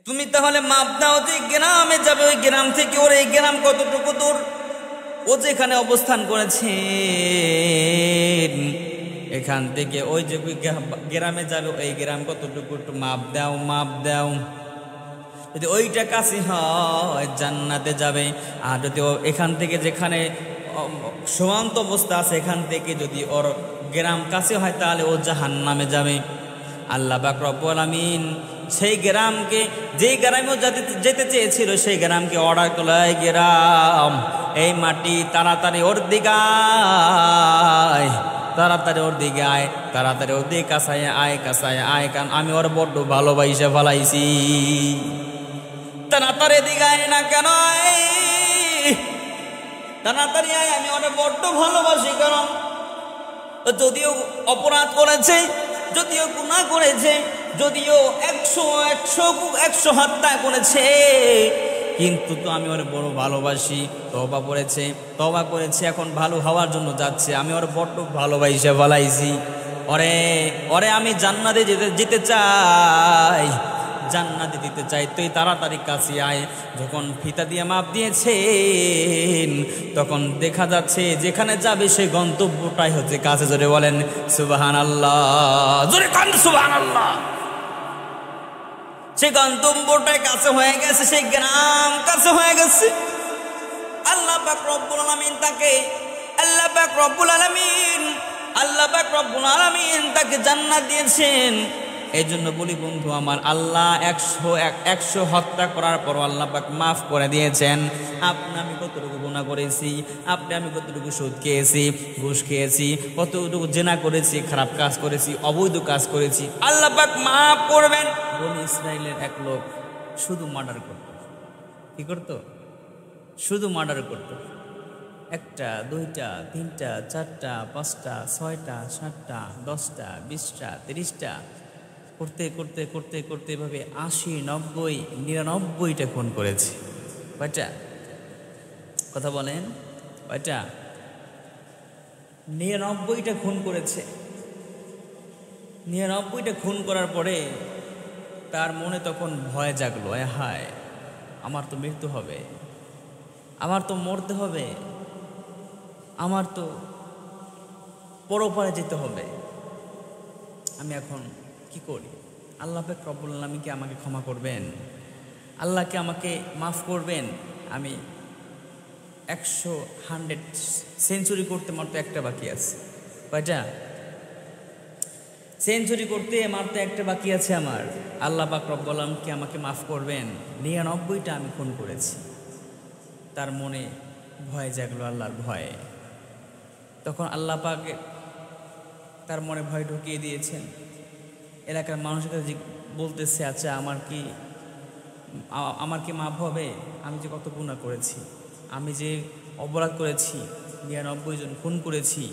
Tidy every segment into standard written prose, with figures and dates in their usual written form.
তুমি তাহলে মাপ দাও যে গ্রামে যাবে, ওই গ্রাম থেকে ওর এই গ্রাম কতটুকু দূর, ও যেখানে অবস্থান করেছে এখান থেকে ওই যে গ্রামে যাবে ওই গ্রাম কতটুকু, একটু মাপ দাও, মাপ দাও। যদি ওইটা কাছে হয় জান্নাতে যাবে, আর যদি ও এখান থেকে যেখানে সীমান্ত অবস্থা আছে এখান থেকে যদি ওর গ্রাম কাছে হয় তাহলে ও জাহান্নামে যাবে। আল্লাহ পাক রব্বুল আমিন সেই গ্রামকে, যেই গ্রামেও যেতে চেয়েছিল সেই গ্রামকে অর্ডার করলো, এই গ্রাম, এই মাটি তাড়াতাড়ি ওর দিকে আয়, তাড়াতাড়ি ওর দিকে আয়, তাড়াতাড়ি ওর দিকে কাছায় আয়, কাছায় আয়, কারণ আমি ওর বড্ড ভালোবাসে ফেলাইছি। তাড়াতাড়ি দিকে আয় না কেন, তাড়াতাড়ি আয়, আমি ওর বড্ড ভালোবাসি। কারণ যদিও অপরাধ করেছে, যদিও গুনাহ করেছে, যদিও 100 হত্যা করেছে, কিন্তু তো আমি ওর বড় ভালোবাসি। তওবা করেছে, এখন ভালো হওয়ার জন্য যাচ্ছে, আমি ওর বড্ড ভালোবাসে ফেলাইছি। ওরে আমি জান্নাতে যেতে চাই, জান্নাতে দিতে চাই, তুই তাড়াতাড়ি কাছে আয়। যখন ফিতা দিয়ে মাপ দিয়েছেন তখন দেখা যাচ্ছে যেখানে যাবে সেই গন্তব্যটাই হচ্ছে কাছে। জোরে বলেন সুবহানাল্লাহ, জোরে কান সুবহানাল্লাহ। সেই গন্তব্যটাই কাছে হয়ে গেছে, সেই গ্রাম কাছে হয়ে গেছে। আল্লাহ পাক রব্বুল আলামিন তাকে, আল্লাহ পাক রব্বুল আলামিন তাকে জান্নাত দিয়েছেন। এই জন্য বলি বন্ধু আমার, আল্লাহ 100 হত্যা করার পর আল্লাহ পাক মাফ করে দিয়েছেন। আপনি আমি কতটুকু গুনাহ করেছি, আপনি আমি কতটুকু সুদ খেয়েছি, ঘুষ খেয়েছি, কতটুকু জেনা করেছি, খারাপ কাজ করেছি, অবৈধ কাজ করেছি, আল্লাহ পাক মাফ করবেন। বনি ইসরাইলের এক লোক শুধু মার্ডার করত। কি করত? শুধু মার্ডার করত। 1টা 2টা 3টা 4টা 5টা 6টা 7টা 10টা 20টা 30টা করতে করতে করতে করতে এভাবে 80, 90, 99টা খুন করেছে। কয়টা? কথা বলেন, কয়টা? 99টা খুন করেছে। 99টা খুন করার পরে তার মনে তখন ভয় জাগলো, হায় আমার তো মৃত্যু হবে, আমার তো মরতে হবে, আমার তো পরপারে যেতে হবে, আমি এখন কি করি? আল্লাহ পাক রব্বুল আলামিন কি আমাকে ক্ষমা করবেন? আল্লাহকে আমাকে মাফ করবেন? আমি 100 সেঞ্চুরি করতে মাত্র একটা বাকি আছে। কয়টা? সেঞ্চুরি করতে মাত্র একটা বাকি আছে আমার। আল্লাহ পাক রব্বুল আলামিন কি আমাকে মাফ করবেন? 99টা আমি খুন করেছি। তার মনে ভয় জাগলো, আল্লাহর ভয়ে। তখন আল্লাহ পাক তার মনে ভয় ঢুকিয়ে দিয়েছেন। এলাকার মানুষের কাছে বলতেছে, আচ্ছা আমার কি মাফ হবে? আমি যে কত গুনাহ করেছি, আমি যে অপরাধ করেছি, 99 জন খুন করেছি,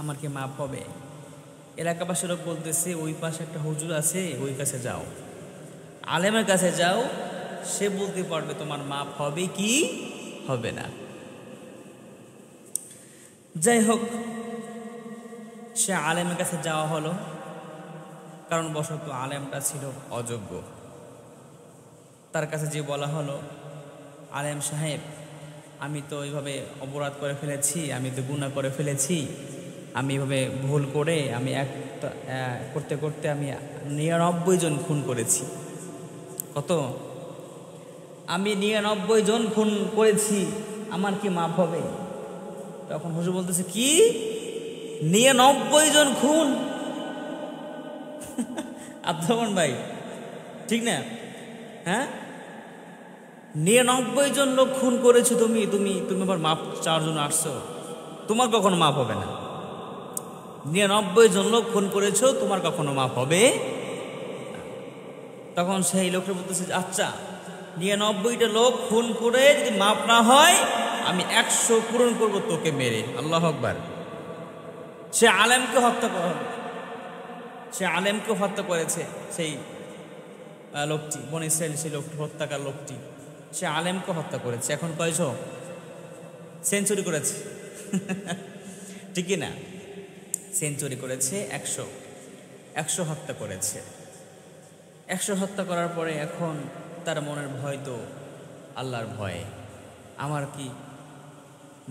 আমার কি মাফ হবে? এলাকাবাসী লোক বলতেছে, ওই পাশে একটা হুজুর আছে, ওই কাছে যাও, আলেমের কাছে যাও, সে বলতে পারবে তোমার মাফ হবে কি হবে না। যাই হোক, সে আলেমের কাছে যাওয়া হলো, কারণ বশত আলেমটা ছিল অযোগ্য। তার কাছে যে বলা হলো, আলেম সাহেব, আমি তো এইভাবে অপরাধ করে ফেলেছি, আমি তো গুনাহ করে ফেলেছি, আমি এভাবে ভুল করে আমি করতে করতে আমি 99 জন খুন করেছি। কত? আমি 99 জন খুন করেছি, আমার কি মাফ হবে? তখন হুজুর বলতেছে, কি 99 জন খুন? আব্দুরহমান ভাই, ঠিক না? হ্যাঁ, 99 জন লোক খুন করেছো তুমি, তুমি তুমি আবার মাপ চাওয়ার জন্য আসছো? তোমার কখনো মাপ হবে না। 99 জন লোক খুন করেছো, তোমার কখনো মাপ হবে? তখন সেই লোকটা বলতেছে, আচ্ছা 99টা লোক খুন করে যদি মাপ না হয়, আমি 100 পূরণ করব তোকে মেরে। আল্লাহু আকবার। সে আলেমকে হত্যা করা, সে আলেমকে হত্যা করেছে সেই লোকটি, বনি ইসরাইল, সেই লোকটি, হত্যাকার লোকটি, সে আলেমকে হত্যা করেছে। এখন কয়শো? সেঞ্চুরি করেছে। ঠিকই না? সেঞ্চুরি করেছে, 100 হত্যা করেছে। 100 হত্যা করার পরে এখন তার মনের ভয় তো আল্লাহর ভয়ে, আমার কি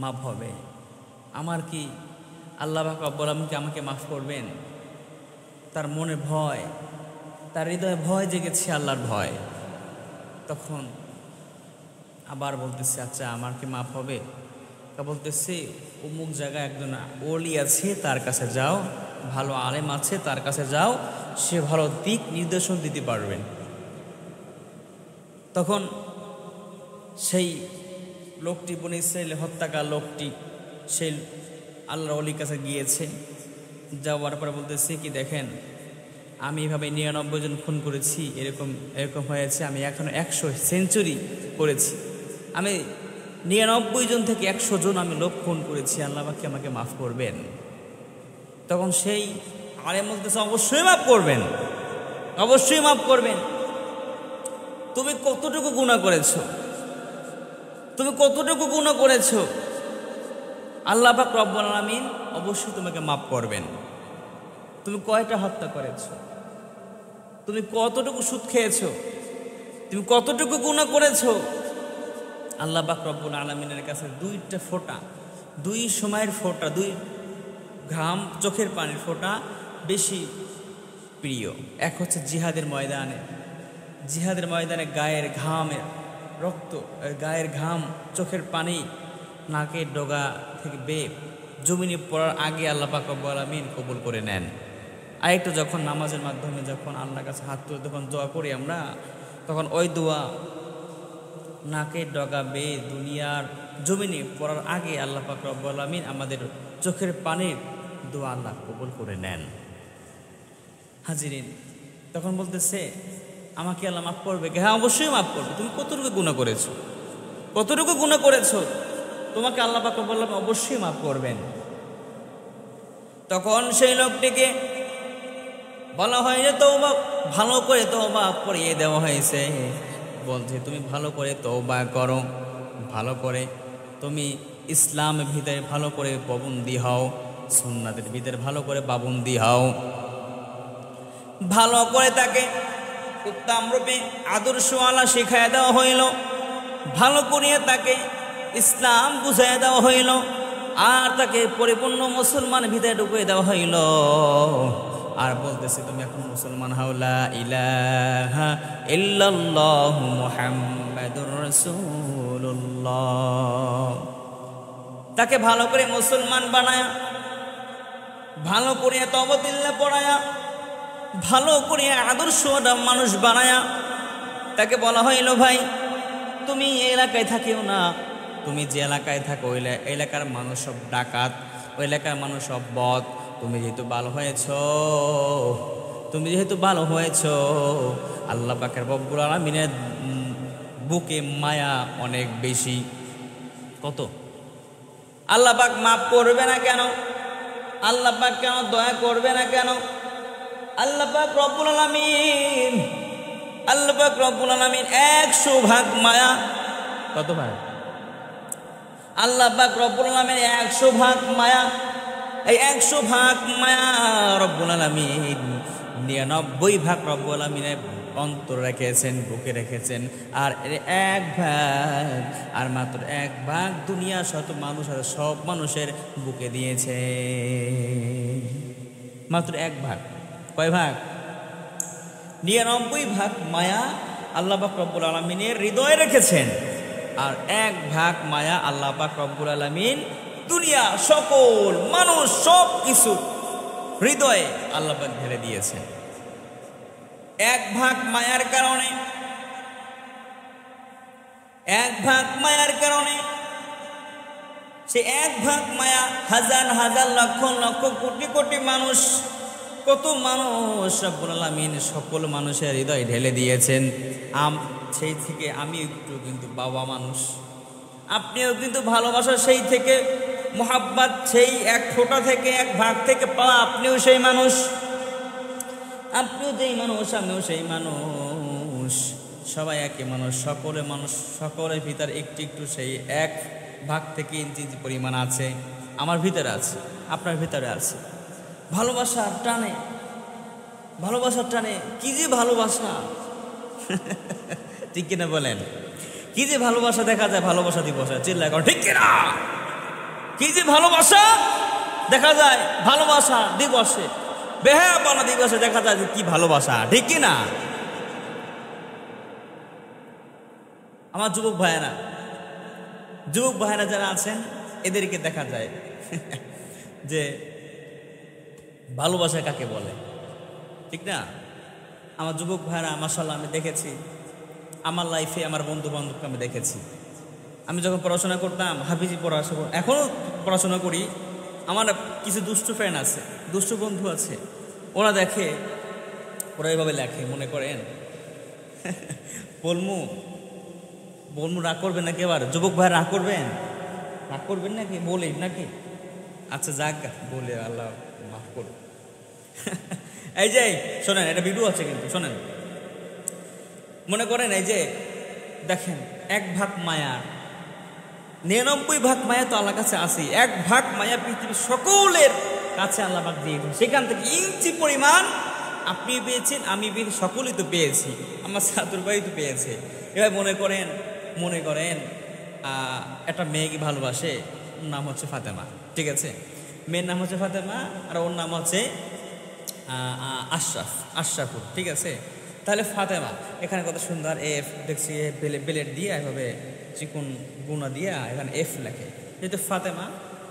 মাফ হবে, আমার কি আল্লাহ পাক রব্বুল আলামিন কি আমাকে মাফ করবেন। তার মনে ভয়, তার হৃদয়ে ভয় জেগেছে, আল্লাহর ভয়। তখন আবার বলতেছে, আচ্ছা আমার কি মাফ হবে। তা বলতেছে, অমুক জায়গায় একজন ওলি আছে, তার কাছে যাও, ভালো আলেম আছে, তার কাছে যাও, সে ভালো দিক নির্দেশন দিতে পারবেন। তখন সেই লোকটি, বনী ইসরাইল হত্যাকার লোকটি, সেই আল্লাহর ওলির কাছে গিয়েছে। যাওয়ার পরে বলতেছে কি, দেখেন আমি এভাবে 99 জন খুন করেছি, এরকম হয়েছে, আমি এখনো 100 সেঞ্চুরি করেছি, আমি 99 জন থেকে 100 জন আমি লোক খুন করেছি, আল্লাহ পাক আমাকে মাফ করবেন। তখন সেই আলেম বলতেছে, অবশ্যই মাফ করবেন, অবশ্যই মাফ করবেন। তুমি কতটুকু গুনাহ করেছো, তুমি কতটুকু গুনাহ করেছো, আল্লাহ পাক রব্বুল আলামিন অবশ্যই তোমাকে মাফ করবেন। তুমি কয়টা হত্যা করেছো, তুমি কতটুকু সুদ খেয়েছো, তুমি কতটুকু গুনাহ করেছো, আল্লাহ পাক রব্বুল আলামিনের কাছে 2টা ফোঁটা, 2 সময়ের ফোঁটা, 2 ঘাম চোখের পানির ফোঁটা বেশি প্রিয়। এক হচ্ছে জিহাদের ময়দানে গায়ের ঘামের রক্ত, গায়ের ঘাম, চোখের পানি নাকের ডগা থেকে বেয়ে জমিনে পড়ার আগে আল্লাহ পাক রব্বুল আলামিন কবুল করে নেন। আরেকটু যখন নামাজের মাধ্যমে যখন আল্লাহর কাছে হাত তুলে যখন দোয়া করি আমরা, তখন ওই দোয়া নাকের ডগা বেয়ে দুনিয়ার জমিনে পড়ার আগে আল্লাহ পাক রব্বুল আলামিন আমাদের চোখের পানির দোয়া আল্লাহ কবুল করে নেন। হাজিরিন, তখন বলতেছে, আমাকে আল্লাহ মাফ করবে? হ্যাঁ, অবশ্যই মাফ করবে। তুমি কতটুকু গুনাহ করেছো, কতটুকু গুনাহ করেছো, তোমাকে আল্লাহ পাক রব্বুল আলামিন অবশ্যই মাফ করবেন। তখন সেই লোকটিকে বলা হয় যে তওবা, ভালো করে তওবা করিয়ে দেওয়া হয়েছে। বলছে, তুমি ভালো করে তওবা করো, ভালো করে তুমি ইসলামের ভিতরে ভালো করে পাবন্দি হও, সুন্নাতের ভিতরে ভালো করে পাবন্দি হও। ভালো করে তাকে উত্তম রূপে আদর্শওয়ালা শিখাইয়া দেওয়া হইল, ভালো করিয়া তাকে ইসলাম বুঝাইয়া দেওয়া হইল, আর তাকে পরিপূর্ণ মুসলমান ভিতরে ঢুকিয়ে দেওয়া হইল। আর বলতেছে, তুমি এখন মুসলমান হও, লা ইলাহা ইল্লাল্লাহু মুহাম্মাদুর রাসূলুল্লাহ। তাকে ভালো করে মুসলমান বানায়া, ভালো করে তওবাতিল্লাহ পড়ায়া, ভালো করে আদর্শওয়ালা মানুষ বানায়া তাকে বলা হইল, ভাই তুমি এই এলাকায় থাকিও না, তুমি যে এলাকায় থাকো ওই এলাকার মানুষ সব ডাকাত, ওই এলাকার মানুষ সব বদ। তুমি যেহেতু ভালো হয়েছ, আল্লাহ পাকের রব্বুল আলামিনের বুকে মায়া অনেক বেশি। কত আল্লাহ পাক মাফ করবে না কেন? আল্লাহ পাক কেন দয়া করবে না কেন? আল্লাহ পাক রব্বুল আলামিন 100 ভাগ মায়া। কত ভাগ? আল্লাহ পাক রব্বুল আলামিন 100 ভাগ মায়া। এই 100 ভাগ মায়া রব্বুল আলামিন 99 ভাগ রব্বুল আলামিনের অন্তর রেখেছেন, বুকে রেখেছেন। আর 1 ভাগ, আর মাত্র 1 ভাগ দুনিয়া শত মানুষ আছে, সব মানুষের বুকে দিয়েছে। মাত্র 1 ভাগ। কয় ভাগ? 99 ভাগ মায়া আল্লাহ পাক রব্বুল আলামিনের হৃদয়ে রেখেছেন, আর 1 ভাগ মায়া আল্লাহ পাক রব্বুল আলামিন দুনিয়া সকল মানুষ সব কিছু হৃদয়ে আল্লাহ পাক ঢেলে দিয়েছেন। 1 ভাগ মায়ার কারণে, 1 ভাগ মায়ার কারণে, সে 1 ভাগ মায়া হাজার হাজার লক্ষ লক্ষ কোটি কোটি মানুষ, কত মানুষ রব্বুল আলামিন সকল মানুষের হৃদয় ঢেলে দিয়েছেন। সেই থেকে আমি একটু কিন্তু বাবা মানুষ, আপনিও কিন্তু ভালোবাসা সেই থেকে, মোহাব্বত সেই 1 ফোঁটা থেকে, 1 ভাগ থেকে পাওয়া। আপনিও সেই মানুষ, আপনিও যেই মানুষ, আমিও সেই মানুষ, সবাই একই মানুষ, সকলের ভিতরে একটু একটু সেই 1 ভাগ থেকে ইঞ্চি পরিমাণ আছে, আমার ভিতরে আছে, আপনার ভিতরে আছে। ভালোবাসার টানে ভালোবাসার টানে কি যে ভালোবাসা, ঠিক কিনা বলেন? কি যে ভালোবাসা দেখা যায় ভালোবাসা দিবসে, চিল্লায় কর ঠিক কিনা? কি যে ভালোবাসা দেখা যায় ভালোবাসা দিবসে, বেহায়াপনা দিবসে দেখা যায় যে কি ভালোবাসা, ঠিক কিনা? আমার যুবক ভাইয়েরা যারা আছেন এদেরকে দেখা যায় যে ভালোবাসা কাকে বলে, ঠিক না? আমার যুবক ভাইয়েরা মাশাআল্লাহ আমি দেখেছি আমার লাইফে, আমার বন্ধু বান্ধবকে আমি দেখেছি। আমি যখন পড়াশোনা করতাম, হাফিজি পড়াশোনা, এখনও পড়াশোনা করি, আমার কিছু দুষ্টু ফ্রেন্ড আছে, দুষ্টু বন্ধু আছে, ওরা দেখে, ওরা এইভাবে লেখে, মনে করেন বলমু রাগ করবেন নাকি? এবার যুবক ভাই রাগ করবেন নাকি? বলি নাকি? আচ্ছা যাক, বলে আল্লাহ মাফ করুন। এই যে শোনেন, এটা ভিডিও আছে কিন্তু, শোনেন। মনে করেন এই যে দেখেন, 1 ভাগ মায়া, 99 ভাগ মায়া তো আল্লাহর কাছে আছে, 1 ভাগ মায়া পৃথিবীর সকলের কাছে আল্লাহ পাক দিয়ে দিন। সেখান থেকে ইঞ্চি পরিমাণ আপনি পেয়েছেন, আমি পেয়েছি, সকলেই তো পেয়েছি, আমার ছাত্র ভাই তো পেয়েছে। এবার মনে করেন একটা মেয়েকে ভালোবাসে, ওর নাম হচ্ছে ফাতেমা, ঠিক আছে? মেয়ের নাম হচ্ছে ফাতেমা আর ওর নাম হচ্ছে আশরাফুল, ঠিক আছে? তাহলে ফাতেমা, এখানে কত সুন্দর এফ দেখছি, বেলেট দিয়ে এভাবে চিকুন গুণা দিয়ে এখানে এফ লেখে, যেহেতু ফাতেমা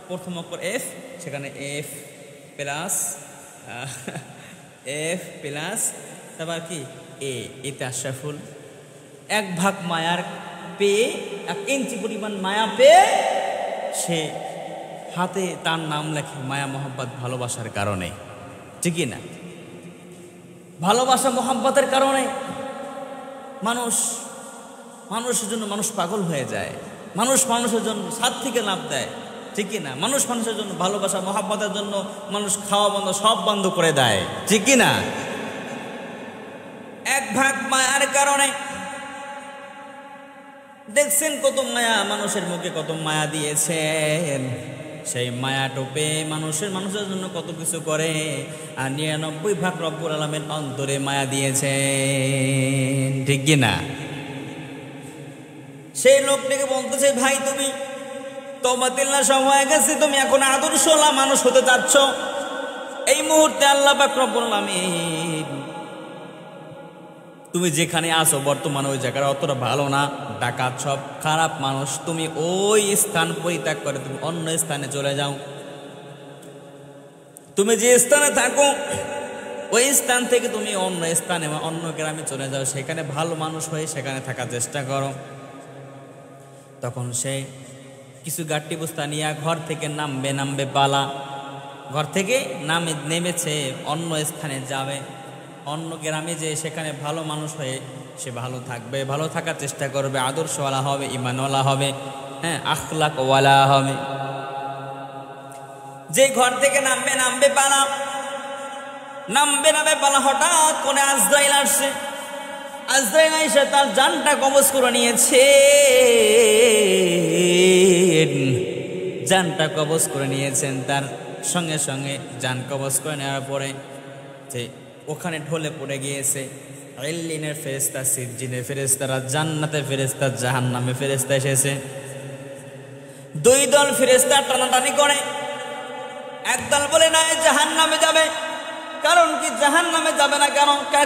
প্রথম অক্ষর এফ, সেখানে এফ প্লাস তারপর কি এতে আশরাফুল। 1 ভাগ মায়ার পেয়ে, 1 ইঞ্চি পরিমাণ মায়া পেয়ে সে হাতে তার নাম লেখে, মায়া মোহাম্মত, ভালোবাসার কারণে, ঠিকই না? ভালোবাসা মোহাম্মতের কারণে মানুষের জন্য মানুষ পাগল হয়ে যায়, মানুষের জন্য ছাদ থেকে লাফ দেয়, ঠিকই না? মানুষের জন্য, ভালোবাসা মোহাম্মতের জন্য মানুষ খাওয়া বন্ধ, সব বন্ধ করে দেয়, ঠিকই না? 1 ভাগ মায়ার কারণে দেখছেন কত মায়া, মানুষের মুখে কত মায়া দিয়েছেন, সেই মায়া টোপে মানুষের জন্য কত কিছু করে, আর 99 ভাগ রব্বুল আলামিন অন্তরে মায়া দিয়েছেন, ঠিক কি না? সেই লোকটাকে বলতেছে, ভাই তুমি তওবাতিল্লাহ সময় গেছে, তুমি এখন আদর্শওয়ালা মানুষ হতে যাচ্ছ, এই মুহূর্তে আল্লাহ পাক রব্বুল আলামিন তুমি যেখানে আসো বর্তমানে ওই জায়গাটা অতটা ভালো না, ডাকাত সব খারাপ মানুষ, তুমি ওই স্থান পরিত্যাগ করে তুমি অন্য স্থানে চলে যাও। তুমি যে স্থানে থাকো ওই স্থান থেকে তুমি অন্য স্থানে বা অন্য গ্রামে চলে যাও, সেখানে ভালো মানুষ হয়ে সেখানে থাকার চেষ্টা করো। তখন সে কিছু গাট্টি বস্তা নিয়ে ঘর থেকে নামবে পালা, ঘর থেকে নেমেছে, অন্য স্থানে যাবে, অন্য গ্রামে যে সেখানে ভালো মানুষ হয়ে সে ভালো থাকবে, ভালো থাকার চেষ্টা করবে, আদর্শওয়ালা হবে, ইমানওয়ালা হবে, হ্যাঁ, আখলাকওয়ালা হবে। যে ঘর থেকে নামবে পালা, হঠাৎ করে আজরাইল আসছে। আজরাইল এসে তার জানটা কবজ করে নিয়েছে, জানটা কবজ করে নিয়েছেন। তার সঙ্গে সঙ্গে জান কবজ করে নেওয়ার পরে যে ওখানে ঢলে পড়ে গিয়েছে ইল্লিনের ফেরেশতা, সিজ্জিনের ফেরেশতারা, জান্নাতের ফেরেশতা, জাহান্নামে ফেরেশতা এসেছে। 2 দল ফেরেশতা টানাটানি করে, একদল বলে না জাহান্নামে যাবে। কারণ কি জাহান্নামে যাবে না?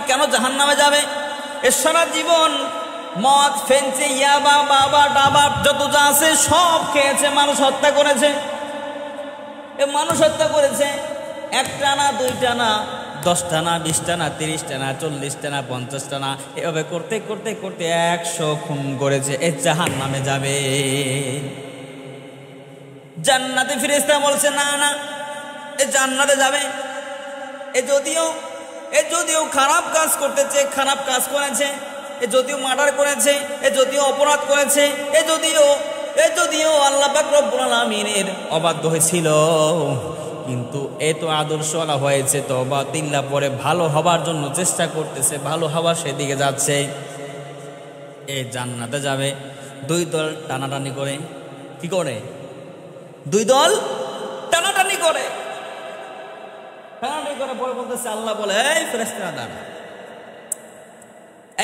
কেন জাহান্নামে যাবে? এ সারা জীবন মদ, ফেন্সি, ইয়াবা, বাবা, ডাবা যত যা আছে সব খেয়েছে, মানুষ হত্যা করেছে। মানুষ হত্যা করেছে 1টা না 2টা না 10টা না 20টা না 30টা না 40টা না 50টা না, এভাবে করতে করতে করতে 100 খুন করেছে। এ জাহান্নামে যাবে। জান্নাতে ফেরেশতা বলছে না এ জান্নাতে যাবে। এ যদিও খারাপ কাজ করতেছে, খারাপ কাজ করেছে, এ যদিও মার্ডার করেছে, এ যদিও অপরাধ করেছে, এ যদিও আল্লাহ পাক রব্বুল আলামিনের অবাধ্য হয়েছিল, কিন্তু এ তো আদর্শওয়ালা হয়েছে, তওবাতিল্লাহ পরে ভালো হবার জন্য চেষ্টা করতেছে, ভালো হওয়া সেদিকে যাচ্ছে, এ জান্নাতে যাবে। 2 দল টানাটানি করে, কি করে? 2 দল টানাটানি করে। টানাটানি করে পরে বলতেছে, আল্লাহ বলে, এই ফেরেশতারা দাঁড়া,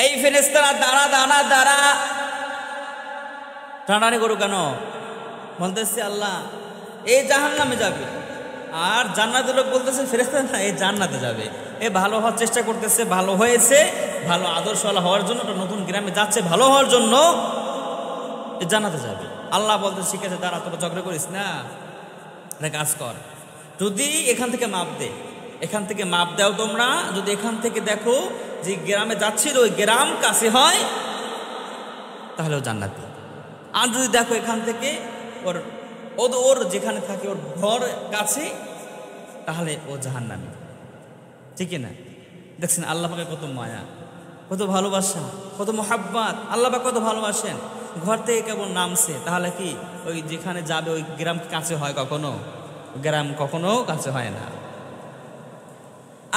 এই ফেরেশতারা দাঁড়া দাঁড়া দাঁড়া। টানাটানি করো কেন? বলতেছে আল্লাহ এই জাহান্নামে যাবে, আর জান্নাতের লোক বলতেছে ফেরেশতা না এই জান্নাতে যাবে। এ ভালো হওয়ার চেষ্টা করতেছে, ভালো হয়েছে, ভালো আদর্শওয়ালা হওয়ার জন্য, নতুন গ্রামে যাচ্ছে ভালো হওয়ার জন্য, জান্নাতে যাবে। আল্লাহ বলতে শিখেছে, দাঁড়া, তোরা ঝগড়া করিস না, একটা কাজ কর, যদি এখান থেকে মাপ দে, এখান থেকে মাপ দাও তোমরা, যদি এখান থেকে দেখো যে গ্রামে যাচ্ছিল ওই গ্রাম কাছে হয় তাহলে ও জান্নাতি, আর যদি দেখো এখান থেকে ওর ওর যেখানে থাকে ওর ঘর কাছে তাহলে ও জাহান্নামী। ঠিক না? দেখছেন আল্লাহ পাকে কত মায়া, কত ভালোবাসা, কত মোহাব্বত। আল্লাহ পাক কত ভালোবাসেন। ঘর থেকে কেবল নামছে, তাহলে কি ওই যেখানে যাবে ওই গ্রাম কাছে হয়? কখনো গ্রাম কখনো কাছে হয় না।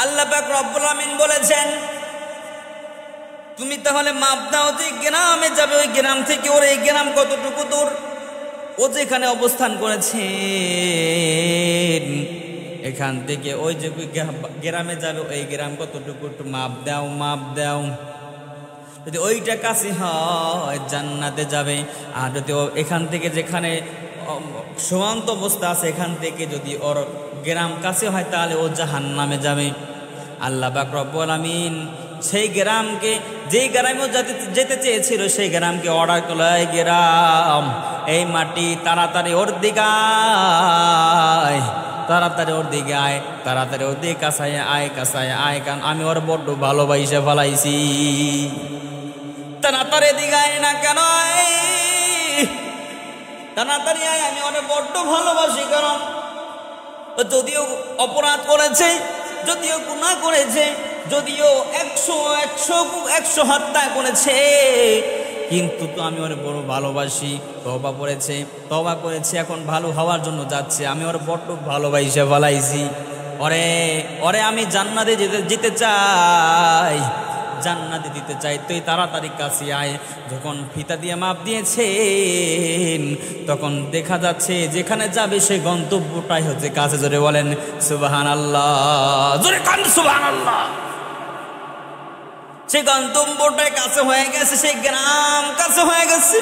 আল্লাহ পাক রব্বুল আমিন বলেছেন, তুমি তাহলে মাপ দাও, যে গ্রামে যাবে ওই গ্রাম থেকে ওর এই গ্রাম কতটুকু দূর, ও যেখানে অবস্থান করেছে এখান থেকে ওই যে গ্রামে যাবে ওই গ্রাম কতটুকু, একটু মাপ দাও, মাপ দাও। যদি ওইটা কাছে হয় জান্নাতে যাবে, আর যদি এখান থেকে যেখানে সীমান্ত অবস্থা আছে এখান থেকে যদি ওর গ্রাম কাছে হয় তাহলে ও জাহান্নামে যাবে। আল্লাহ পাক রব্বুল আমিন সেই গ্রামকে, যেই গ্রামেও যেতে চেয়েছিল সেই গ্রামকে অর্ডার করলো, এই গ্রাম, এই মাটি, তাড়াতাড়ি ওর দিকে আয়, তাড়াতাড়ি ওর দিকে আয়, তাড়াতাড়ি ওর দিকে কাছায় আয়, কাছায় আয়, কারণ আমি ওর বড্ড ভালোবাসে ফেলাইছি। তাড়াতাড়ি দিকে আয় না কেন, তাড়াতাড়ি আয়, আমি ওর বড্ড ভালোবাসি। কারণ যদিও অপরাধ করেছে, যদিও গুনাহ করেছে, যদিও 100 হত্যা করেছে, কিন্তু তো আমি ওর বড় ভালোবাসি। তওবা করেছে, এখন ভালো হওয়ার জন্য যাচ্ছে, আমি ওর বড্ড ভালোবাসে ফেলাইছি। ওরে আমি জান্নাতে যেতে চাই, জান্নাতে দিতে চাই, তুই তাড়াতাড়ি কাছে আয়। যখন ফিতা দিয়ে মাপ দিয়েছেন তখন দেখা যাচ্ছে যেখানে যাবে সেই গন্তব্যটাই হচ্ছে কাছে। জোরে বলেন সুবহানাল্লাহ, জোরে কান সুবহানাল্লাহ। সেই গন্তব্যটাই কাছে হয়ে গেছে, সেই গ্রাম কাছে হয়ে গেছে।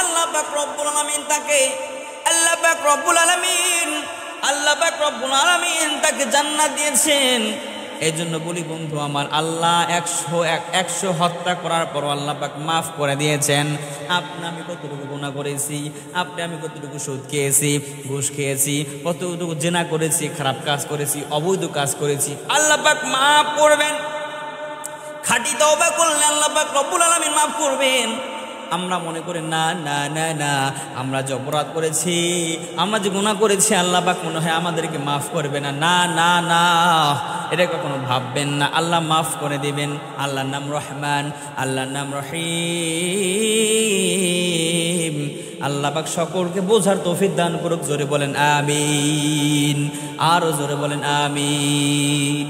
আল্লাহ পাক রব্বুল আলামিন তাকে, আল্লাহ পাক রব্বুল আলামিন তাকে জান্নাত দিয়েছেন। এই জন্য বলি বন্ধু আমার, আল্লাহ 100 হত্যা করার পর আল্লাহ পাক মাফ করে দিয়েছেন। আমি কতটুকু গুনাহ করেছি, আমি কতটুকু সুদ খেয়েছি, ঘুষ খেয়েছি, কতটুকু জিনা করেছি, খারাপ কাজ করেছি, অবৈধ কাজ করেছি, আল্লাহ পাক মাফ করবেন। খাঁটি তওবা করলে আল্লাহ পাক রব্বুল আলামিন মাফ করবেন। আমরা মনে করি না না না না, আমরা যে অপরাধ করেছি, আমরা যে গুনাহ করেছি আল্লাহ পাক মনে হয় আমাদেরকে মাফ করবে না। না না না, এটা কখনো ভাববেন না, আল্লাহ মাফ করে দিবেন। আল্লাহর নাম রহমান, আল্লাহর নাম রহিম। আল্লাহ পাক সকলকে বোঝার তৌফিক দান করুক। জোরে বলেন আমিন, আরো জোরে বলেন আমিন।